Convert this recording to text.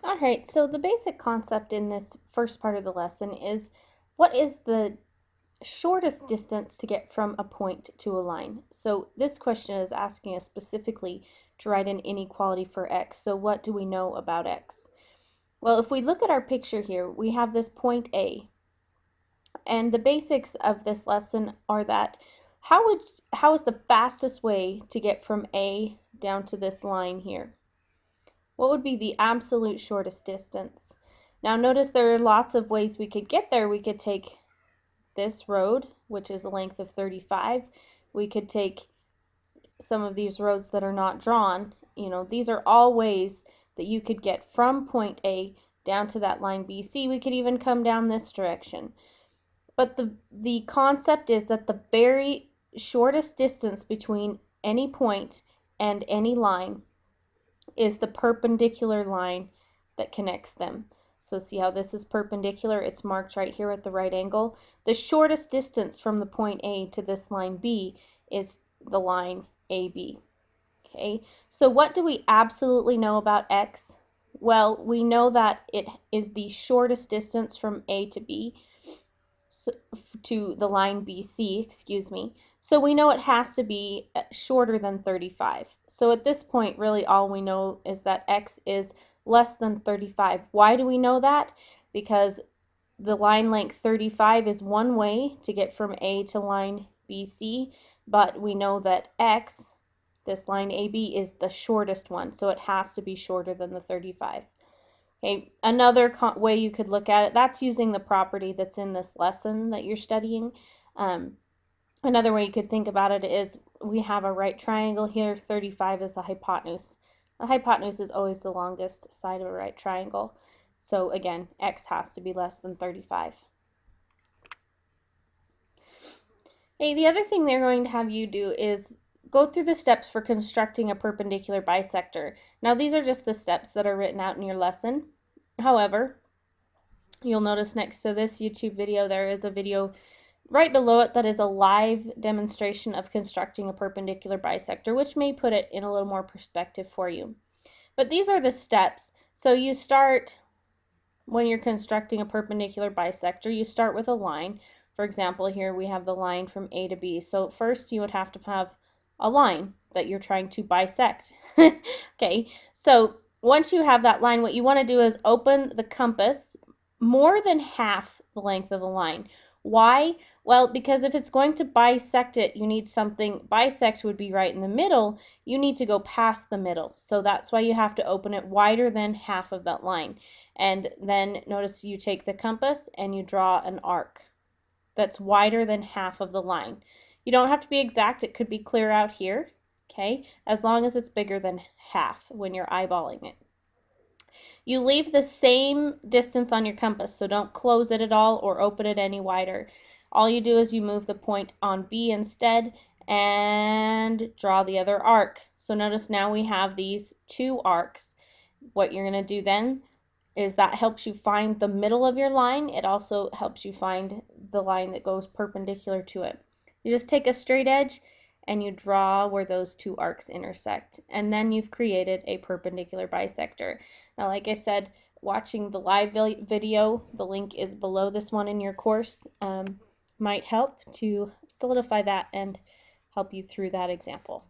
All right, so the basic concept in this first part of the lesson is what is the shortest distance to get from a point to a line? So this question is asking us specifically to write an inequality for x. So what do we know about x? Well, if we look at our picture here, we have this point A. And the basics of this lesson are that how is the fastest way to get from A down to this line here? What would be the absolute shortest distance? Now notice there are lots of ways we could get there. We could take this road, which is a length of 35. We could take some of these roads that are not drawn. You know, these are all ways that you could get from point A down to that line BC. We could even come down this direction. But the concept is that the very shortest distance between any point and any line is the perpendicular line that connects them. So see how this is perpendicular? It's marked right here at the right angle. The shortest distance from the point A to this line B is the line AB. Okay, so what do we absolutely know about x? Well, we know that it is the shortest distance from A to B, to the line BC, excuse me. So we know it has to be shorter than 35. So at this point, really all we know is that x is less than 35. Why do we know that? Because the line length 35 is one way to get from A to line BC, but we know that x, this line AB, is the shortest one, so it has to be shorter than the 35. Okay, another way you could look at it, that's using the property that's in this lesson that you're studying. Another way you could think about it is we have a right triangle here, 35 is the hypotenuse. The hypotenuse is always the longest side of a right triangle. So again, x has to be less than 35. Okay, the other thing they're going to have you do is go through the steps for constructing a perpendicular bisector. Now these are just the steps that are written out in your lesson. However, you'll notice next to this YouTube video there is a video right below it that is a live demonstration of constructing a perpendicular bisector, which may put it in a little more perspective for you. But these are the steps. So you start, when you're constructing a perpendicular bisector, you start with a line. For example, here we have the line from A to B. So first you would have to have a line that you're trying to bisect. Okay, so once you have that line, what you want to do is open the compass more than half the length of the line. Why? Well, because if it's going to bisect it, you need something, bisect would be right in the middle, you need to go past the middle. So that's why you have to open it wider than half of that line. And then notice you take the compass and you draw an arc that's wider than half of the line. You don't have to be exact, it could be clear out here, okay, as long as it's bigger than half when you're eyeballing it. You leave the same distance on your compass, so don't close it at all or open it any wider. All you do is you move the point on B instead and draw the other arc. So notice now we have these two arcs. What you're going to do then is that helps you find the middle of your line. It also helps you find the line that goes perpendicular to it. You just take a straight edge and you draw where those two arcs intersect, and then you've created a perpendicular bisector. Now, like I said, watching the live video, the link is below this one in your course, might help to solidify that and help you through that example.